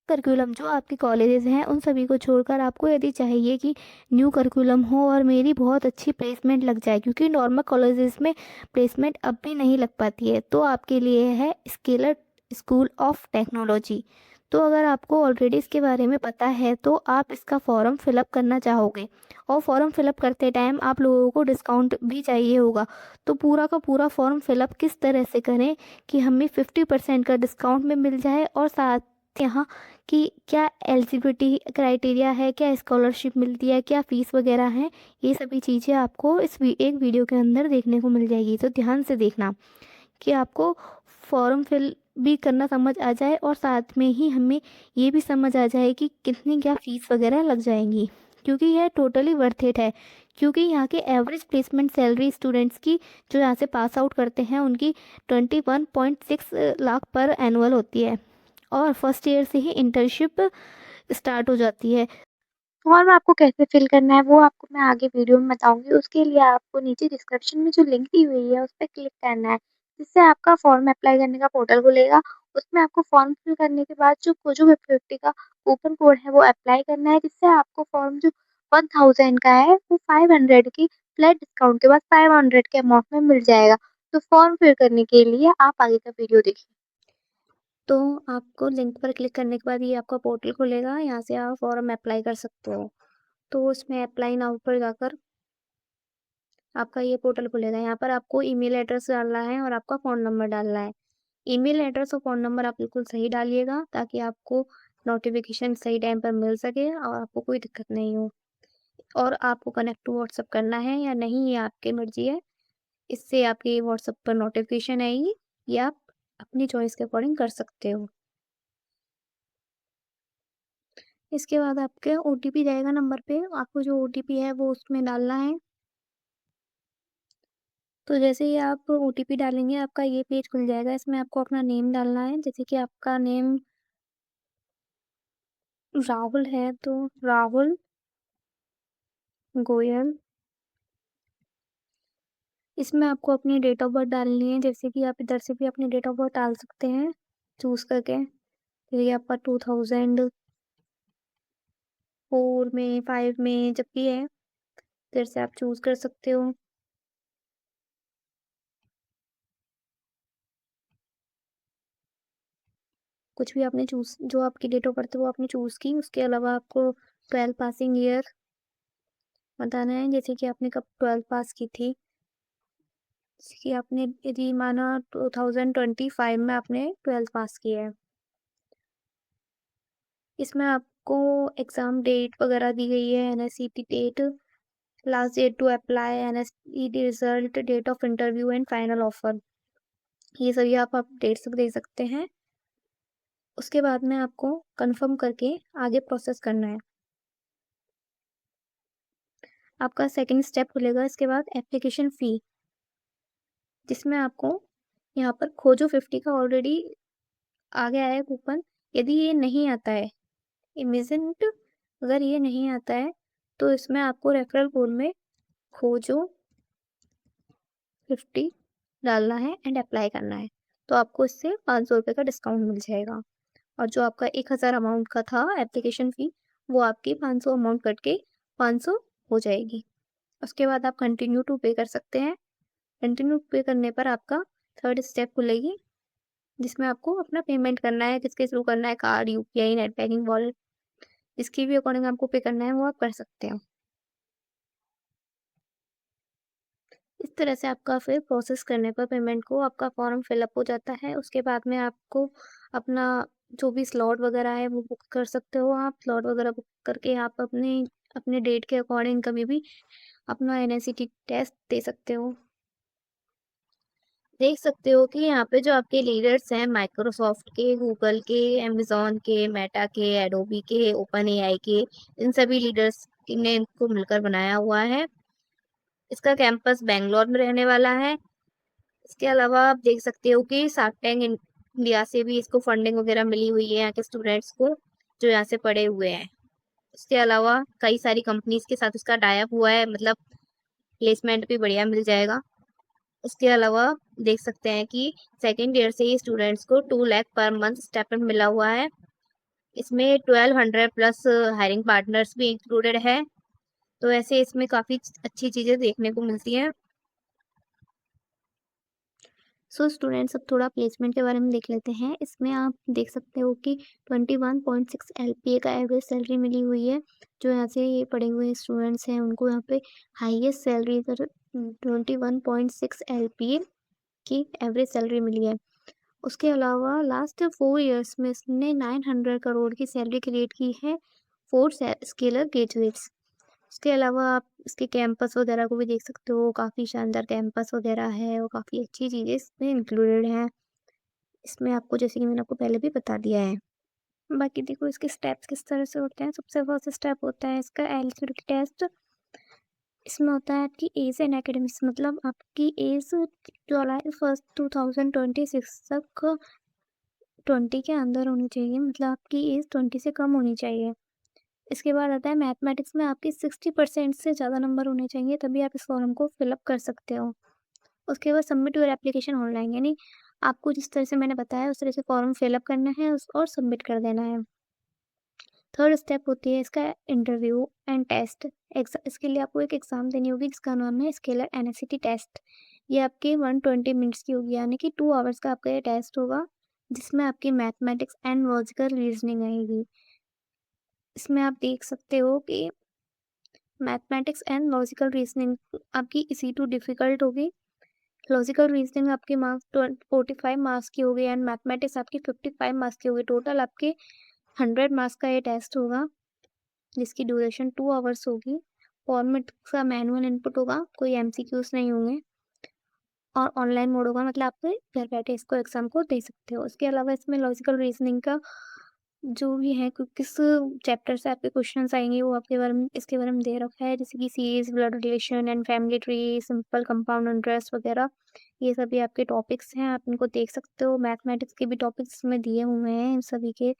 Curriculum जो आपके colleges हैं उन सभी को छोड़कर आपको यदि चाहिए कि न्यू करिकुलम हो और मेरी बहुत अच्छी प्लेसमेंट लग जाए, क्योंकि नॉर्मल कॉलेजेस में प्लेसमेंट अब भी नहीं लग पाती है, तो आपके लिए है स्केलर स्कूल ऑफ टेक्नोलॉजी। तो अगर आपको ऑलरेडी इसके बारे में पता है तो आप इसका फॉर्म फिलअप करना चाहोगे, और फॉर्म फिलअप करते टाइम आप लोगों को डिस्काउंट भी चाहिए होगा। तो पूरा का पूरा फॉर्म फिलअप किस तरह से करें कि हमें 50% का डिस्काउंट में मिल जाए, और साथ यहाँ कि क्या एलिजिबिलिटी क्राइटेरिया है, क्या स्कॉलरशिप मिलती है, क्या फ़ीस वगैरह है, ये सभी चीज़ें आपको इस एक वीडियो के अंदर देखने को मिल जाएगी। तो ध्यान से देखना कि आपको फॉर्म फिल भी करना समझ आ जाए, और साथ में ही हमें ये भी समझ आ जाए कि कितनी क्या फ़ीस वगैरह लग जाएंगी, क्योंकि यह टोटली वर्थ इट है। क्योंकि यहाँ के एवरेज प्लेसमेंट सैलरी स्टूडेंट्स की जो यहाँ से पास आउट करते हैं उनकी 21.6 लाख पर एनुअल होती है, और फर्स्ट ईयर से ही इंटर्नशिप स्टार्ट हो जाती है। फॉर्म आपको कैसे फिल करना है वो आपको मैं आगे वीडियो में बताऊंगी। उसके लिए आपको नीचे डिस्क्रिप्शन में जो लिंक दी हुई है उस पर क्लिक करना है, जिससे आपका फॉर्म अप्लाई करने का पोर्टल खुलेगा। उसमें आपको फॉर्म फिल करने के बाद जो 50 का कूपन कोड है वो अप्लाई करना है, जिससे आपको फॉर्म जो 1000 का है वो 500 की फ्लैट डिस्काउंट के बाद 500 के अमाउंट में मिल जाएगा। तो फॉर्म फिल करने के लिए आप आगे का वीडियो देखिए। तो आपको लिंक पर क्लिक करने के बाद ये आपका पोर्टल खुलेगा, यहाँ से आप फॉर्म अप्लाई कर सकते हो। तो उसमें अप्लाई नाउ पर जाकर आपका ये पोर्टल खुलेगा। यहाँ पर आपको ईमेल एड्रेस डालना है और आपका फ़ोन नंबर डालना है। ईमेल एड्रेस और फ़ोन नंबर आप बिल्कुल सही डालिएगा, ताकि आपको नोटिफिकेशन सही टाइम पर मिल सके और आपको कोई दिक्कत नहीं हो। और आपको कनेक्ट टू व्हाट्सअप करना है या नहीं, ये आपकी मर्ज़ी है। इससे आपके व्हाट्सअप पर नोटिफिकेशन आएगी, ये आप अपनी चॉइस के अकॉर्डिंग कर सकते हो। इसके बाद आपके ओटीपी जाएगा नंबर पे, आपको जो ओटीपी है वो उसमें डालना है। तो जैसे ही आप ओटीपी डालेंगे आपका ये पेज खुल जाएगा। इसमें आपको अपना नेम डालना है, जैसे कि आपका नेम राहुल है तो राहुल गोयल। इसमें आपको अपनी डेट ऑफ बर्थ डालनी है, जैसे कि आप इधर से भी अपनी डेट ऑफ बर्थ डाल सकते हैं चूज़ करके। ये आपका 2004 में 5 में जब भी है, इधर से आप चूज़ कर सकते हो। कुछ भी आपने चूज़, जो आपकी डेट ऑफ बर्थ है वो आपने चूज़ की। उसके अलावा आपको 12 पासिंग ईयर बताना है, जैसे कि आपने कब 12 पास की थी। जैसे कि आपने यदि माना 2025 में आपने 12 पास किया है। इसमें आपको एग्ज़ाम डेट वगैरह दी गई है, NSET date, last date to apply, NSET result, date of interview and final offer. ये सभी आप डेट्स दे सकते हैं। उसके बाद में आपको कंफर्म करके आगे प्रोसेस करना है। आपका सेकंड स्टेप खुलेगा इसके बाद एप्लीकेशन फ़ी, जिसमें आपको यहाँ पर खोजो 50 का ऑलरेडी आ गया है कूपन। यदि ये नहीं आता है, इमेजिन अगर ये नहीं आता है, तो इसमें आपको रेफरल कोड में खोजो 50 डालना है एंड अप्लाई करना है। तो आपको इससे 500 रुपये का डिस्काउंट मिल जाएगा, और जो आपका 1000 अमाउंट का था एप्लीकेशन फ़ी, वो आपकी 500 अमाउंट कट के 500 हो जाएगी। उसके बाद आप कंटिन्यू टू पे कर सकते हैं। कंटिन्यू पे करने पर आपका थर्ड स्टेप खुलेगी, जिसमें आपको अपना पेमेंट करना है। किसके थ्रू करना है, card, UPI, net banking, wallet, जिसकी भी अकॉर्डिंग आपको पे करना है वो आप कर सकते हो। इस तरह से आपका फिर प्रोसेस करने पर पेमेंट को आपका फॉर्म फिलअप हो जाता है। उसके बाद में आपको अपना जो भी स्लॉट वगैरह है वो बुक कर सकते हो। आप स्लॉट वगैरह बुक करके आप अपने अपने डेट के अकॉर्डिंग कभी भी अपना एनआईसीटी टेस्ट दे सकते हो। देख सकते हो कि यहाँ पे जो आपके लीडर्स हैं, माइक्रोसॉफ्ट के, गूगल के, अमेज़न के, मेटा के, एडोबी के, ओपन एआई के, इन सभी लीडर्स ने इनको मिलकर बनाया हुआ है। इसका कैंपस बैंगलोर में रहने वाला है। इसके अलावा आप देख सकते हो कि शार्क टैंक इंडिया से भी इसको फंडिंग वगैरह मिली हुई है यहाँ के स्टूडेंट्स को, जो यहाँ से पढ़े हुए हैं। इसके अलावा कई सारी कंपनीज के साथ इसका टाई अप हुआ है, मतलब प्लेसमेंट भी बढ़िया मिल जाएगा। इसके अलावा देख सकते हैं कि सेकेंड ईयर से ही स्टूडेंट्स को 2 लाख पर मंथ स्टाइपेंड मिला हुआ है। इसमें 1200 प्लस हायरिंग पार्टनर्स भी इंक्लूडेड है। तो ऐसे इसमें काफ़ी अच्छी चीज़ें देखने को मिलती हैं। सो स्टूडेंट्स, अब थोड़ा प्लेसमेंट के बारे में देख लेते हैं। इसमें आप देख सकते हो कि 21.6 LPA का एवरेज सैलरी मिली हुई है। जो यहाँ से ये पढ़े हुए स्टूडेंट्स हैं उनको यहाँ पे हाईएस्ट सैलरी 21.6 LPA की एवरेज सैलरी मिली है। उसके अलावा लास्ट 4 इयर्स में इसने 900 करोड़ की सैलरी क्रिएट की है 4 स्केलर गेटवेज। उसके अलावा आप इसके कैंपस वगैरह को भी देख सकते हो, काफ़ी शानदार कैंपस वगैरह है और काफ़ी अच्छी चीज़ें इसमें इंक्लूडेड हैं। इसमें आपको, जैसे कि मैंने आपको पहले भी बता दिया है। बाकी देखो इसके स्टेप्स किस तरह से होते हैं। सबसे फर्स्ट स्टेप होता है इसका एलिजिबिलिटी टेस्ट। इसमें होता है आपकी एज एंड एकेडमिक्स, मतलब आपकी एज जुलाई 1 2026 तक 20 के अंदर होनी चाहिए, मतलब आपकी एज 20 से कम होनी चाहिए। इसके बाद आता है मैथमेटिक्स में आपके 60% से ज़्यादा नंबर होने चाहिए, तभी आप इस फॉर्म को फिलअप कर सकते हो। उसके बाद सबमिट योर एप्लीकेशन ऑनलाइन, यानी आपको जिस तरह से मैंने बताया उस तरह से फॉर्म फिलअप करना है और सबमिट कर देना है। थर्ड स्टेप होती है इसका इंटरव्यू एंड टेस्ट। इसके लिए आपको एक एग्ज़ाम देनी होगी जिसका नाम है स्केलर एनएसईटी टेस्ट। ये आपके 120 मिनट्स की होगी, यानी कि 2 आवर्स का आपका ये टेस्ट होगा, जिसमें आपकी मैथमेटिक्स एंड लॉजिकल रीजनिंग आएगी। इसमें आप देख सकते हो कि मैथमेटिक्स एंड लॉजिकल रीजनिंग आपकी इसी टू डिफ़िकल्ट होगी। लॉजिकल रीजनिंग आपके मार्क्स 45 मार्क्स की होगी एंड मैथमेटिक्स आपकी 55 मार्क्स की होगी। टोटल आपके 100 मार्क्स का ये टेस्ट होगा, जिसकी ड्यूरेशन 2 आवर्स होगी। फॉर्मेट का मैनुअल इनपुट होगा, कोई एमसीक्यूज नहीं होंगे और ऑनलाइन मोड होगा, मतलब आप घर बैठे इसको एग्ज़ाम को दे सकते हो। इसके अलावा इसमें लॉजिकल रीजनिंग का जो भी है किस चैप्टर से आपके क्वेश्चंस आएंगे वो आपके बारे में, इसके बारे में दे रखा है, जैसे कि series, blood relation and family tree, simple compound interest वगैरह। ये सभी आपके टॉपिक्स हैं, आप इनको देख सकते हो। मैथमेटिक्स के भी टॉपिक्स इसमें दिए हुए हैं, इन सभी के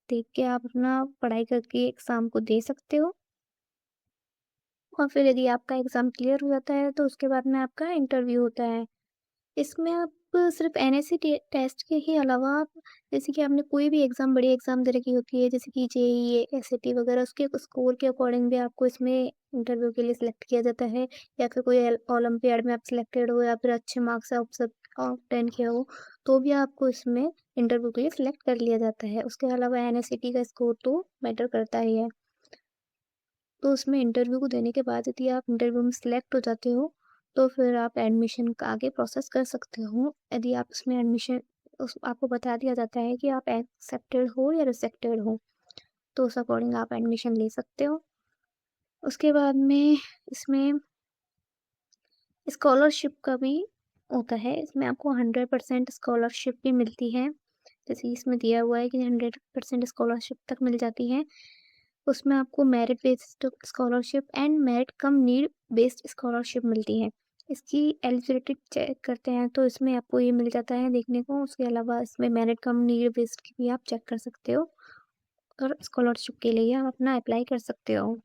देख के आप अपना पढ़ाई करके एग्ज़ाम को दे सकते हो। और फिर यदि आपका एग्ज़ाम क्लियर हो जाता है तो उसके बाद में आपका इंटरव्यू होता है। इसमें आप सिर्फ एनएससी टेस्ट के ही अलावा जैसे कि आपने कोई भी एग्ज़ाम, बड़ी एग्ज़ाम दे रखी होती है जैसे कि जेईई, एसएटी वगैरह, उसके स्कोर के अकॉर्डिंग भी आपको इसमें इंटरव्यू के लिए सिलेक्ट किया जाता है। या फिर कोई ओलंपियाड में आप सिलेक्टेड हो या फिर अच्छे मार्क्स से आप ऑब्टेन किया हो, तो भी आपको इसमें इंटरव्यू के लिए सिलेक्ट कर लिया जाता है। उसके अलावा एनएससीटी का स्कोर तो मैटर करता ही है। तो उसमें इंटरव्यू को देने के बाद यदि आप इंटरव्यू में सिलेक्ट हो जाते हो तो फिर आप एडमिशन का आगे प्रोसेस कर सकते हो। यदि आप उसमें एडमिशन, उस आपको बता दिया जाता है कि आप एक्सेप्टेड हो या रिजेक्टेड हो, तो उस अकॉर्डिंग आप एडमिशन ले सकते हो। उसके बाद में इसमें स्कॉलरशिप का भी होता है। इसमें आपको 100% स्कॉलरशिप भी मिलती है, जैसे इसमें दिया हुआ है कि 100% स्कॉलरशिप तक मिल जाती है। उसमें आपको merit based scholarship and merit come need based scholarship मिलती है। इसकी एलिजिबिलिटी चेक करते हैं तो इसमें आपको ये मिल जाता है देखने को। उसके अलावा इसमें मेरिट कम नीड बेस्ड की भी आप चेक कर सकते हो और स्कॉलरशिप के लिए आप अपना अप्लाई कर सकते हो।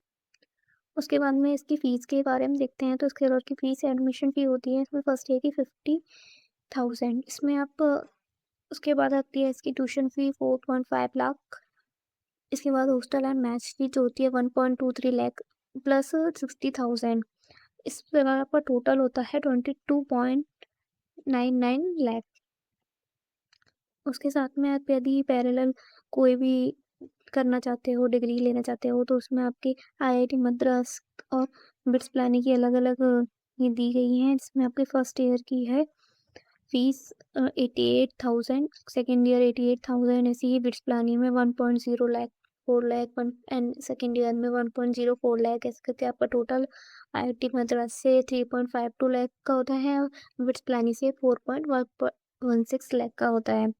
उसके बाद में इसकी फ़ीस के बारे में देखते हैं तो इसके बाद की फ़ीस एडमिशन फ़ी होती है इसमें फर्स्ट ईयर की 50,000। इसमें आप उसके बाद आती है इसकी ट्यूशन फ़ी 4.5 लाख। इसके बाद हॉस्टल एंड मैथ्स फ़ी जो होती है 1.23 लाख प्लस 60,000। इस प्रकार आपका टोटल होता है 22.99 लाख। उसके साथ में आप यदि पैरेलल कोई भी करना चाहते हो, डिग्री लेना चाहते हो, तो उसमें आपकी आईआईटी मद्रास और बिट्स प्लानिंग की अलग अलग ये दी गई हैं, जिसमें आपके फर्स्ट ईयर की है फीस 88,000, सेकेंड ईयर 88,000, ऐसी ही बिट्स प्लानिंग में 1.0 lakh, 4 lakh and second year में 1.04 लाख, ऐसे करके आपका टोटल आईआईटी मद्रास से 3.52 लाख का होता है और बिट्स प्लानिंग से 4.16 लाख का होता है।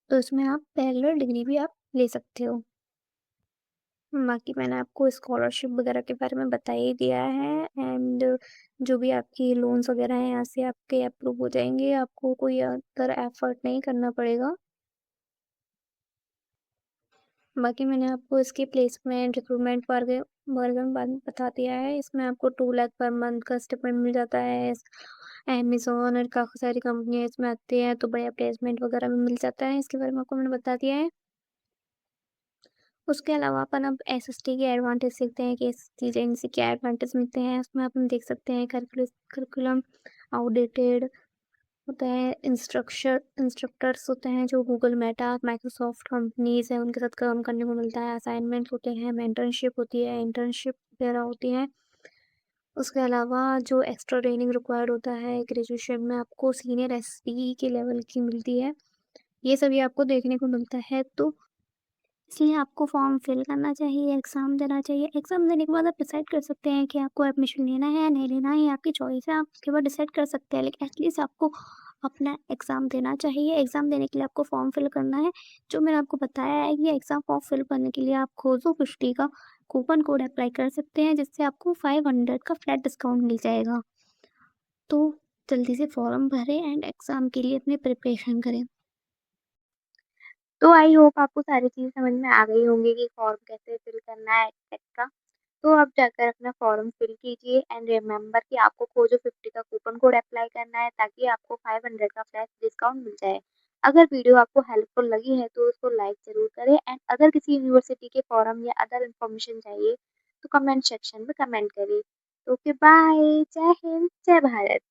तो इसमें आप पैरेलल डिग्री भी आप ले सकते हो। बाकी मैंने आपको स्कॉलरशिप वगैरह के बारे में बता ही दिया है एंड जो भी आपकी लोन्स वगैरह हैं यहाँ से आपके अप्रूव हो जाएंगे, आपको कोई अदर एफर्ट नहीं करना पड़ेगा। बाकी मैंने आपको इसके प्लेसमेंट, रिक्रूटमेंट वर्ग में बता दिया है। इसमें आपको 2 लाख पर मंथ का स्टिपेंड मिल जाता है अमेज़न और काफ़ी सारी कंपनियाँ इसमें आती हैं, तो बढ़िया प्लेसमेंट वगैरह भी मिल जाता है। इसके बारे में आपको मैंने बता दिया है। उसके अलावा अपन अब एसएसटी के एडवांटेज सीखते हैं कि एसएसटी ट्रेनिंग से क्या एडवांटेज मिलते हैं। उसमें अपन देख सकते हैं करिकुलम आउटडेटेड होता है, इंस्ट्रक्टर्स होते हैं जो गूगल, मेटा, माइक्रोसॉफ्ट कंपनीज़ हैं, उनके साथ काम करने को मिलता है। असाइनमेंट होते हैं, मेंटरशिप होती है, इंटर्नशिप वगैरह होती है। उसके अलावा जो एक्स्ट्रा ट्रेनिंग रिक्वायर्ड होता है ग्रेजुएशन में, आपको सीनियर एसपी के लेवल की मिलती है। ये सभी आपको देखने को मिलता है, तो इसलिए आपको फॉर्म फिल करना चाहिए, एग्ज़ाम देना चाहिए। एग्ज़ाम देने के बाद आप डिसाइड कर सकते हैं कि आपको एडमिशन लेना है या नहीं लेना है, ये आपकी चॉइस है, आप उसके बाद डिसाइड कर सकते हैं। लेकिन एटलीस्ट आपको अपना एग्ज़ाम देना चाहिए। एग्ज़ाम देने के लिए आपको फॉर्म फिल करना है। जो मैंने आपको बताया है कि एग्ज़ाम फॉर्म फिल करने के लिए आप खोजो 50 का कूपन कोड अप्लाई कर सकते हैं, जिससे आपको 500 का फ्लैट डिस्काउंट मिल जाएगा। तो जल्दी से फॉर्म भरें एंड एग्ज़ाम के लिए अपनी प्रिपरेशन करें। तो आई होप आपको सारी चीज़ समझ में आ गई होंगी कि फॉर्म कैसे फिल करना है एक्सेट्रा। तो आप जाकर अपना फॉर्म फिल कीजिए एंड रिमेंबर कि आपको खोजो 50 का कूपन कोड अप्लाई करना है ताकि आपको 500 का फ्लैश डिस्काउंट मिल जाए। अगर वीडियो आपको हेल्पफुल लगी है तो उसको लाइक ज़रूर करें एंड अगर किसी यूनिवर्सिटी के फॉरम या अदर इन्फॉर्मेशन चाहिए तो कमेंट सेक्शन में कमेंट करिए। ओके बाय, जय हिंद, जय भारत।